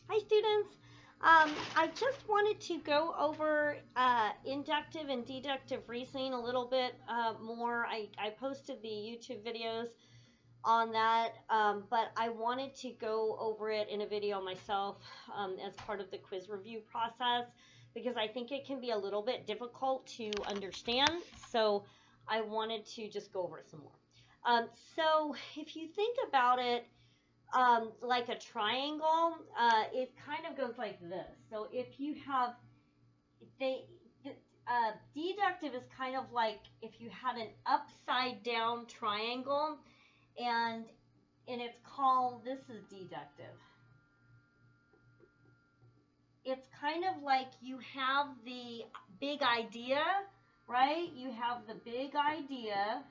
Hi, students. I just wanted to go over inductive and deductive reasoning a little bit more. I posted the YouTube videos on that, but I wanted to go over it in a video myself as part of the quiz review process because I think it can be a little bit difficult to understand. So I wanted to just go over it some more. So if you think about it, like a triangle, it kind of goes like this. So if you have deductive is kind of like if you had an upside down triangle, and it's called, this is deductive. It's kind of like you have the big idea, right? You have the big idea,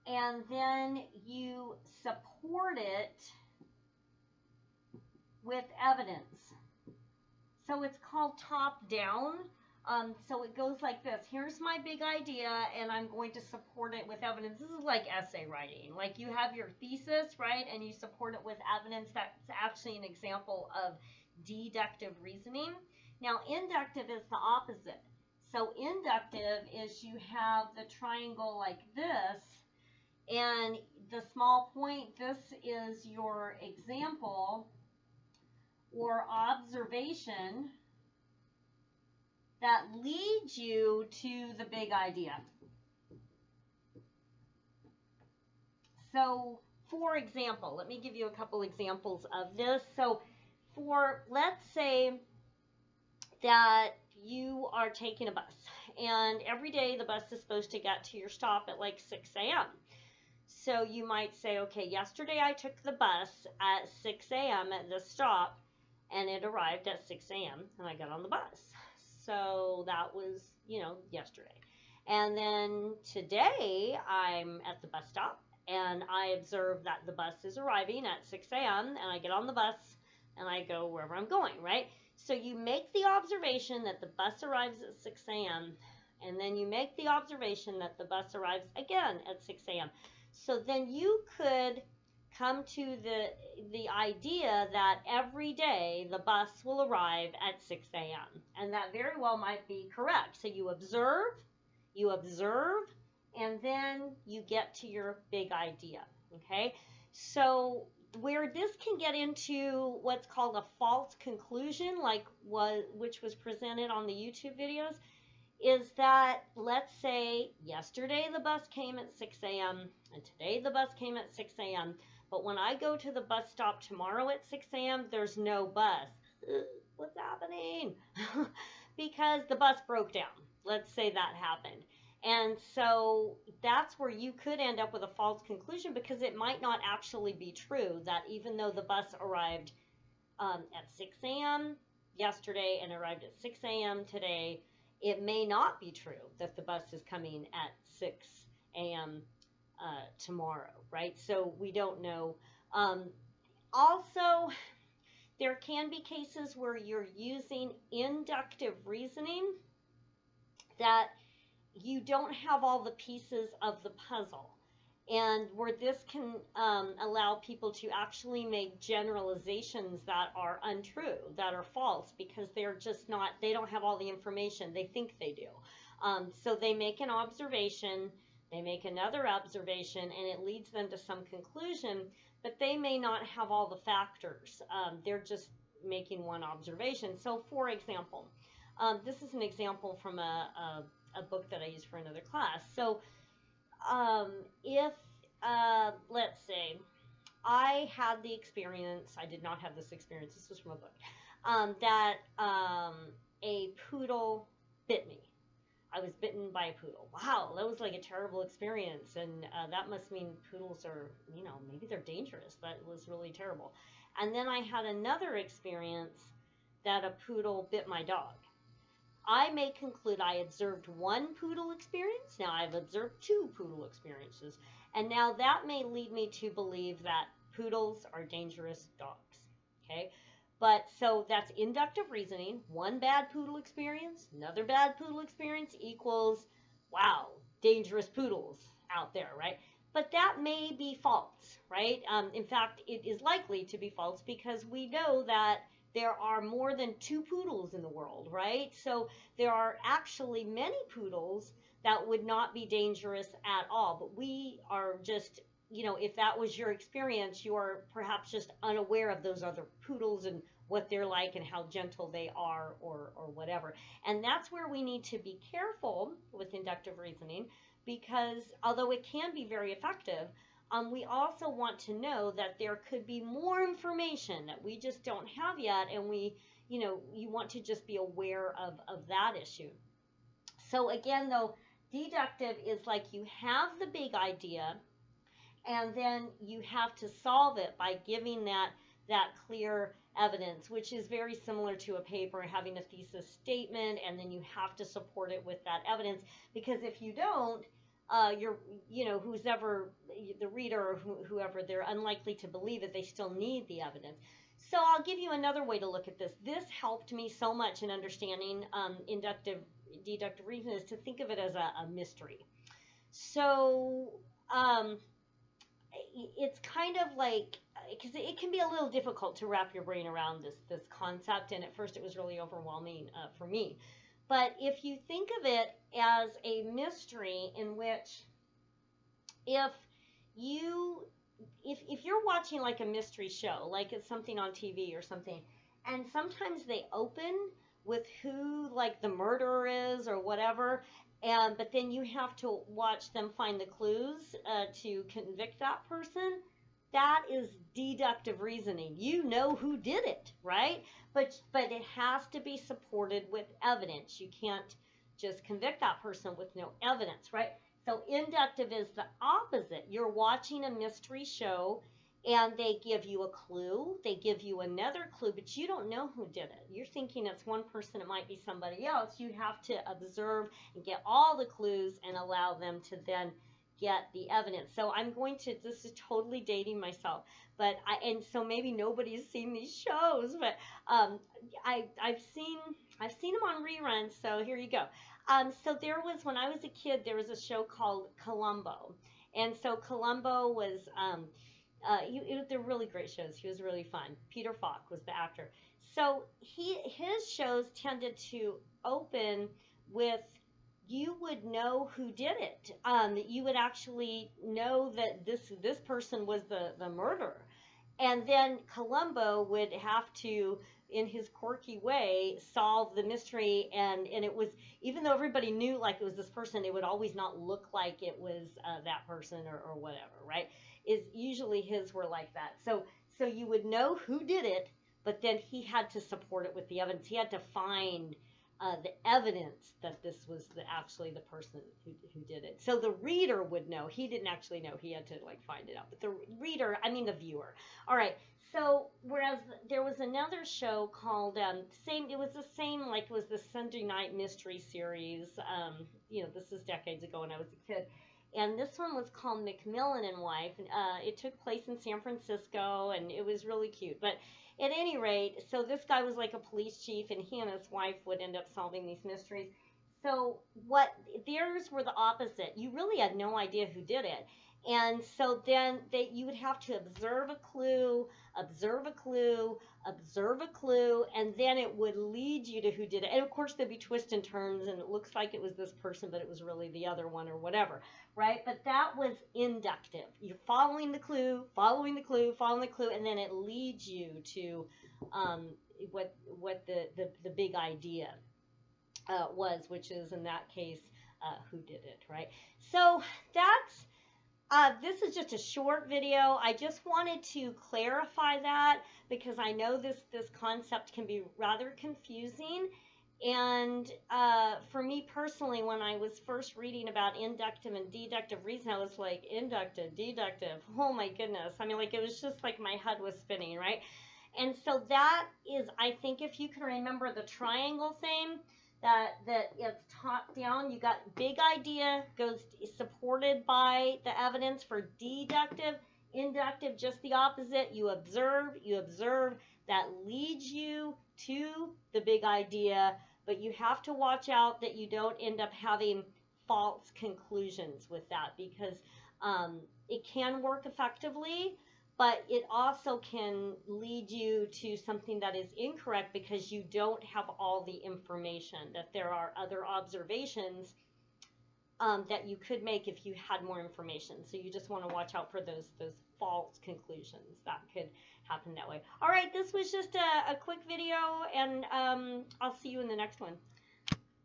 and then you support it with evidence. So it's called top down. So it goes like this. Here's my big idea, and I'm going to support it with evidence. This is like essay writing. Like you have your thesis, right, and you support it with evidence. That's actually an example of deductive reasoning. Now, inductive is the opposite. So inductive is you have the triangle like this, and the small point, this is your example or observation that leads you to the big idea. So, for example, let me give you a couple examples of this. So, let's say that you are taking a bus, and every day the bus is supposed to get to your stop at like 6 a.m. So you might say, okay, yesterday I took the bus at 6 a.m. at the stop, and it arrived at 6 a.m. and I got on the bus. So that was, yesterday. And then today I'm at the bus stop and I observe that the bus is arriving at 6 a.m. and I get on the bus and I go wherever I'm going, right? So you make the observation that the bus arrives at 6 a.m. and then you make the observation that the bus arrives again at 6 a.m. So then you could come to the idea that every day the bus will arrive at 6 a.m. And that very well might be correct. So you observe, and then you get to your big idea, okay? So where this can get into what's called a false conclusion, which was presented on the YouTube videos, is that, let's say yesterday the bus came at 6 a.m. and today the bus came at 6 a.m. But when I go to the bus stop tomorrow at 6 a.m., there's no bus. What's happening? Because the bus broke down. Let's say that happened. And so that's where you could end up with a false conclusion, because it might not actually be true that even though the bus arrived at 6 a.m. yesterday and arrived at 6 a.m. today, it may not be true that the bus is coming at 6 a.m. Tomorrow, right? So we don't know. Also, there can be cases where you're using inductive reasoning that you don't have all the pieces of the puzzle, and where this can allow people to actually make generalizations that are untrue, that are false, because they're just not, they don't have all the information. They think they do. So they make an observation, they make another observation, and it leads them to some conclusion, but they may not have all the factors. They're just making one observation. So for example, this is an example from a book that I use for another class. So if, let's say, I had the experience, I did not have this experience, this was from a book, that a poodle bit me. I was bitten by a poodle. Wow, that was like a terrible experience, and that must mean poodles are, maybe they're dangerous. That was really terrible. And then I had another experience that a poodle bit my dog. I may conclude I observed one poodle experience. Now I've observed two poodle experiences. And now that may lead me to believe that poodles are dangerous dogs. Okay? But so that's inductive reasoning. One bad poodle experience, another bad poodle experience equals, wow, dangerous poodles out there, right? But that may be false, right? In fact, it is likely to be false because we know that there are more than two poodles in the world, right? So there are actually many poodles that would not be dangerous at all. But we are just, if that was your experience, you are perhaps just unaware of those other poodles and what they're like and how gentle they are, or whatever. And that's where we need to be careful with inductive reasoning, because although it can be very effective, we also want to know that there could be more information that we just don't have yet, and you want to just be aware of that issue. So again, though, deductive is like you have the big idea, and then you have to solve it by giving that clear evidence, which is very similar to a paper having a thesis statement, and then you have to support it with that evidence, because if you don't, who's ever the reader or whoever, they're unlikely to believe it. They still need the evidence. So I'll give you another way to look at this. This helped me so much in understanding inductive, deductive reasoning, is to think of it as a mystery. So it's kind of like, because it can be a little difficult to wrap your brain around this concept, and at first it was really overwhelming for me. But if you think of it as a mystery in which if you're watching like a mystery show, like it's something on TV or something, and sometimes they open with who like the murderer is or whatever, but then you have to watch them find the clues to convict that person. That is deductive reasoning. You know who did it, right? But it has to be supported with evidence. You can't just convict that person with no evidence, right? So inductive is the opposite. You're watching a mystery show, and they give you a clue, they give you another clue, but you don't know who did it. You're thinking it's one person, it might be somebody else. You have to observe and get all the clues and allow them to then get the evidence. So I'm going to, this is totally dating myself, but and so maybe nobody's seen these shows, but I've seen them on reruns, so here you go. So there was, when I was a kid, there was a show called Columbo, and so Columbo was, they're really great shows. He was really fun. Peter Falk was the actor. So his shows tended to open with, you would know who did it. You would actually know that this person was the murderer. And then Columbo would have to, in his quirky way, solve the mystery. And it was, even though everybody knew like it was this person, it would always not look like it was that person or whatever, right? Is usually his were like that. So you would know who did it, but then he had to support it with the evidence. He had to find the evidence that this was actually the person who did it. So the reader would know. He didn't actually know. He had to like find it out. But the reader, I mean the viewer. All right. So whereas there was another show called it was the same, like it was the Sunday night mystery series. This is decades ago when I was a kid. And this one was called McMillan and Wife. It took place in San Francisco, and it was really cute. But at any rate, so this guy was like a police chief, and he and his wife would end up solving these mysteries. So theirs were the opposite. You really had no idea who did it. And so then you would have to observe a clue, observe a clue, observe a clue, and then it would lead you to who did it. And of course there'd be twists and turns, and it looks like it was this person, but it was really the other one or whatever, right? But that was inductive. You're following the clue, following the clue, following the clue, and then it leads you to what the big idea was, which is in that case who did it, right? So that's this is just a short video. I just wanted to clarify that because I know this concept can be rather confusing. And for me personally, when I was first reading about inductive and deductive reasoning, I was like, inductive, deductive, oh my goodness. I mean, like, it was just like my head was spinning, right? And so that is, I think if you can remember the triangle thing, that it's top down, you got big idea, goes supported by the evidence for deductive, inductive, just the opposite. You observe, that leads you to the big idea, but you have to watch out that you don't end up having false conclusions with that, because it can work effectively, but it also can lead you to something that is incorrect because you don't have all the information, that there are other observations that you could make if you had more information. So you just want to watch out for those false conclusions that could happen that way. All right, this was just a quick video, and I'll see you in the next one.